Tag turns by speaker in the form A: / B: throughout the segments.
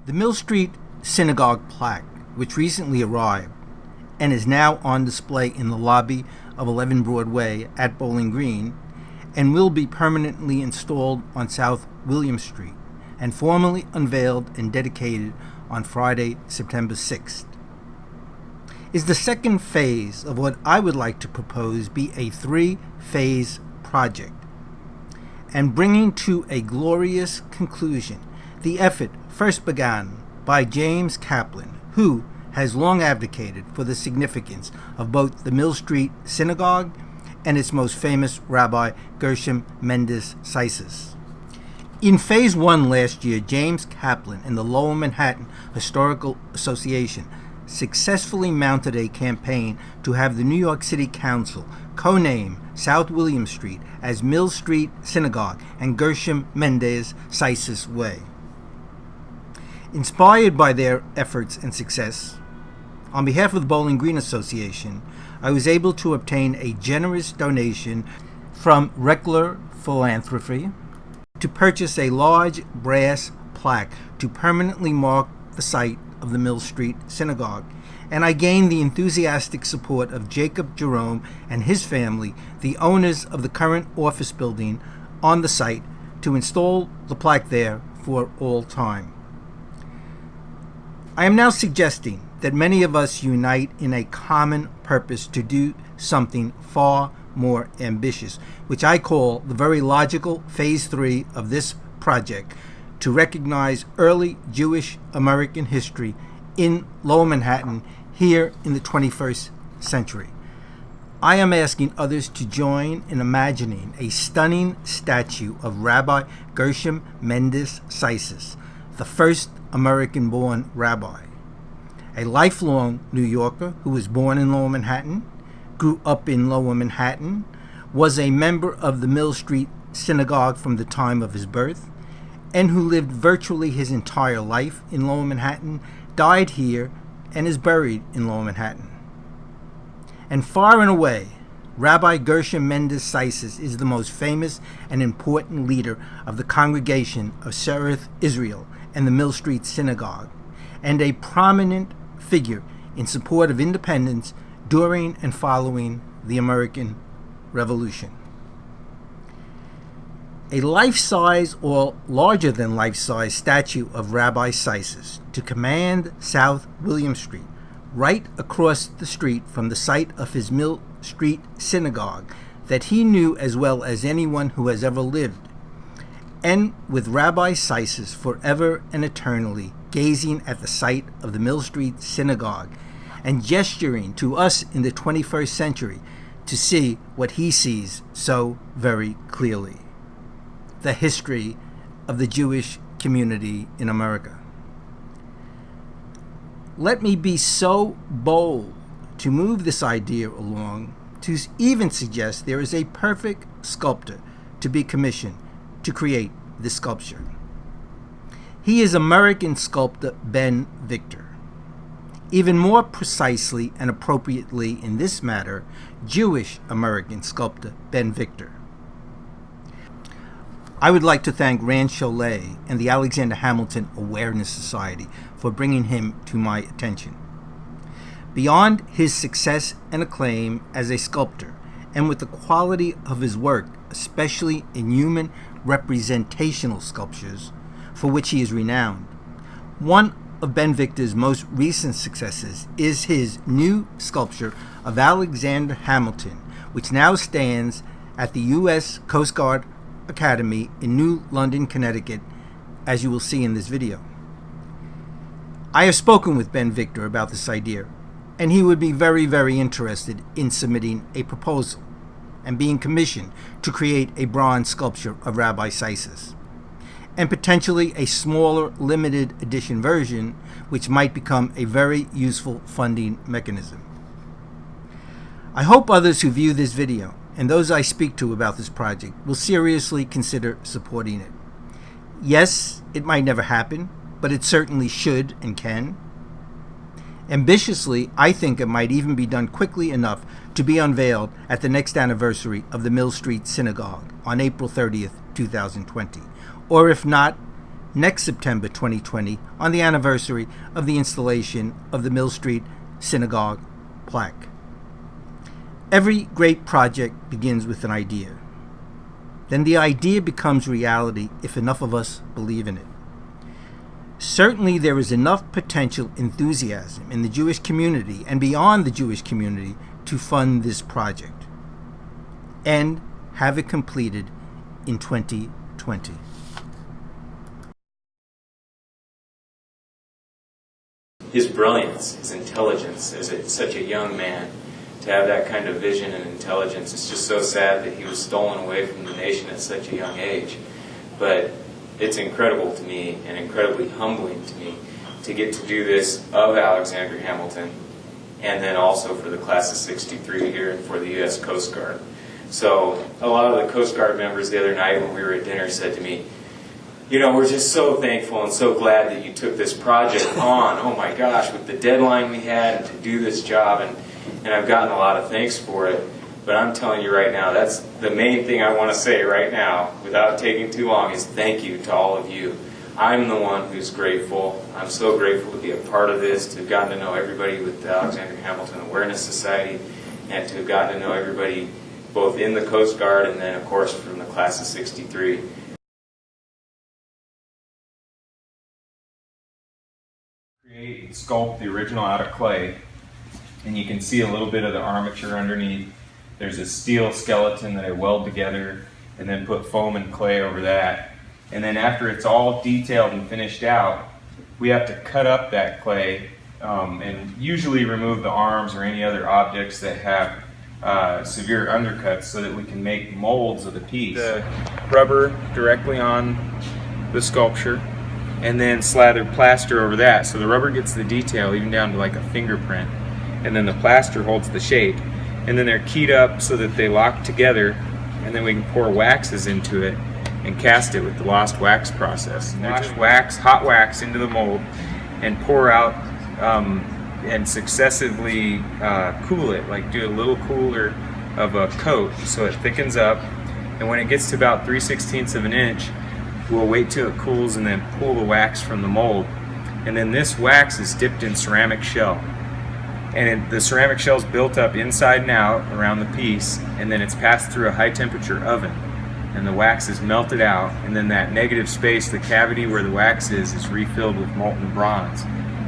A: The Mill Street Synagogue plaque, which recently arrived and is now on display in the lobby of 11 Broadway at Bowling Green, and will be permanently installed on South William Street and formally unveiled and dedicated on Friday, September 6th, is the second phase of what I would like to propose be a three-phase project, and bringing to a glorious conclusion the effort first began by James Kaplan, who has long advocated for the significance of both the Mill Street Synagogue and its most famous rabbi, GERSHOM Mendes Seixas. In Phase 1 last year, James Kaplan and the Lower Manhattan Historical Association successfully mounted a campaign to have the New York City Council co-name South William Street as Mill Street Synagogue and GERSHOM Mendes Seixas Way. Inspired by their efforts and success, on behalf of the Bowling Green Association, I was able to obtain a generous donation from Reckler Philanthropy to purchase a large brass plaque to permanently mark the site of the Mill Street Synagogue, and I gained the enthusiastic support of Jacob Jerome and his family, the owners of the current office building on the site, to install the plaque there for all time. I am now suggesting that many of us unite in a common purpose to do something far more ambitious, which I call the very logical Phase 3 of this project, to recognize early Jewish American history in Lower Manhattan here in the 21st century. I am asking others to join in imagining a stunning statue of Rabbi GERSHOM Mendes Seixas, the first American-born rabbi, a lifelong New Yorker who was born in Lower Manhattan, grew up in Lower Manhattan, was a member of the Mill Street Synagogue from the time of his birth, and who lived virtually his entire life in Lower Manhattan, died here, and is buried in Lower Manhattan. And far and away, Rabbi GERSHOM Mendes Seixas is the most famous and important leader of the congregation of Shearith Israel and the Mill Street Synagogue, and a prominent figure in support of independence during and following the American Revolution. A life-size or larger than life-size statue of Rabbi Seixas to command South William Street, right across the street from the site of his Mill Street Synagogue that he knew as well as anyone who has ever lived, and with Rabbi Seixas forever and eternally gazing at the site of the Mill Street Synagogue and gesturing to us in the 21st century to see what he sees so very clearly: the history of the Jewish community in America. Let me be so bold to move this idea along to even suggest there is a perfect sculptor to be commissioned to create this sculpture. He is American sculptor Ben Victor. Even more precisely and appropriately in this matter, Jewish American sculptor Ben Victor. I would like to thank Rand Cholet and the Alexander Hamilton Awareness Society for bringing him to my attention. Beyond his success and acclaim as a sculptor, and with the quality of his work, especially in human representational sculptures, for which he is renowned, one of Ben Victor's most recent successes is his new sculpture of Alexander Hamilton, which now stands at the U.S. Coast Guard Academy in New London, Connecticut, as you will see in this video. I have spoken with Ben Victor about this idea, and he would be very, very interested in submitting a proposal and being commissioned to create a bronze sculpture of Rabbi Seixas, and potentially a smaller limited edition version which might become a very useful funding mechanism. I hope others who view this video and those I speak to about this project will seriously consider supporting it. Yes, it might never happen, but it certainly should and can. Ambitiously, I think it might even be done quickly enough to be unveiled at the next anniversary of the Mill Street Synagogue on April 30th, 2020. Or if not, next September 2020 on the anniversary of the installation of the Mill Street Synagogue plaque. Every great project begins with an idea. Then the idea becomes reality if enough of us believe in it. Certainly there is enough potential enthusiasm in the Jewish community and beyond the Jewish community to fund this project and have it completed in 2020.
B: His brilliance, his intelligence as such a young man, to have that kind of vision and intelligence, it's just so sad that he was stolen away from the nation at such a young age. But it's incredible to me and incredibly humbling to me to get to do this of Alexander Hamilton, and then also for the class of '63 here and for the U.S. Coast Guard. So a lot of the Coast Guard members the other night when we were at dinner said to me, you know, we're just so thankful and so glad that you took this project on. Oh my gosh, with the deadline we had and to do this job, and I've gotten a lot of thanks for it. But I'm telling you right now, that's the main thing I want to say right now, without taking too long, is thank you to all of you. I'm the one who's grateful. I'm so grateful to be a part of this, to have gotten to know everybody with the Alexander Hamilton Awareness Society, and to have gotten to know everybody both in the Coast Guard and then, of course, from the class of '63. Create and sculpt the original out of clay, and you can see a little bit of the armature underneath. There's a steel skeleton that I weld together and then put foam and clay over that. And then after it's all detailed and finished out, we have to cut up that clay and usually remove the arms or any other objects that have severe undercuts so that we can make molds of the piece. The rubber directly on the sculpture and then slather plaster over that. So the rubber gets the detail even down to like a fingerprint, and then the plaster holds the shape. And then they're keyed up so that they lock together, and then we can pour waxes into it and cast it with the lost wax process. And wash wax, hot wax into the mold and pour out and successively cool it, like do a little cooler of a coat so it thickens up. And when it gets to about 3/16 of an inch, we'll wait till it cools and then pull the wax from the mold. And then this wax is dipped in ceramic shell. And the ceramic shell is built up inside and out around the piece, and then it's passed through a high temperature oven, and the wax is melted out, and then that negative space, the cavity where the wax is refilled with molten bronze,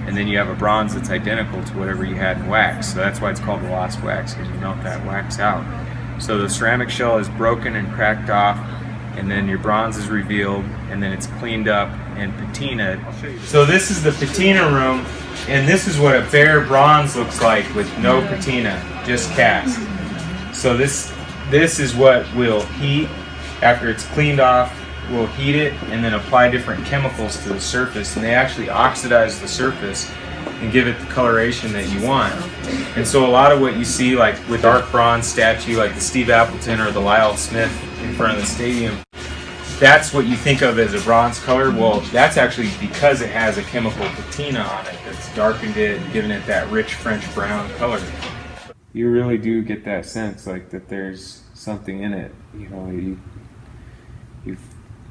B: and then you have a bronze that's identical to whatever you had in wax. So that's why it's called the lost wax, because you melt that wax out. So the ceramic shell is broken and cracked off, and then your bronze is revealed, and then it's cleaned up and patinaed. So this is the patina room. And this is what a bare bronze looks like with no patina, just cast. So this is what we'll heat. After it's cleaned off, we'll heat it and then apply different chemicals to the surface, and they actually oxidize the surface and give it the coloration that you want. And so a lot of what you see, like with dark bronze statue like the Steve Appleton or the Lyle Smith in front of the stadium, that's what you think of as a bronze color. Well, that's actually because it has a chemical patina on it that's darkened it and given it that rich French brown color. You really do get that sense, like that there's something in it. You know, you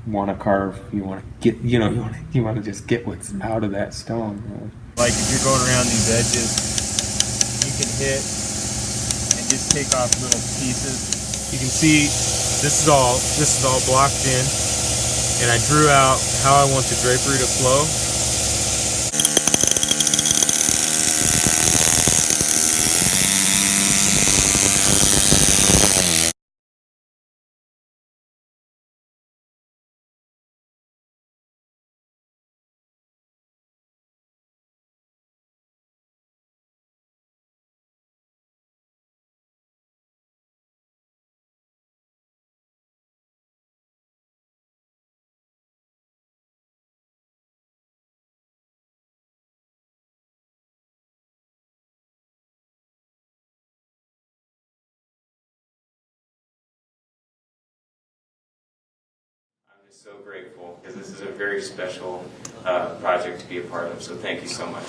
B: want to carve, you want to get, you know, you want to just get what's out of that stone. You know? Like if you're going around these edges, you can hit and just take off little pieces. You can see this is all blocked in, and I drew out how I want the drapery to flow. So grateful because this is a very special project to be a part of, so thank you so much.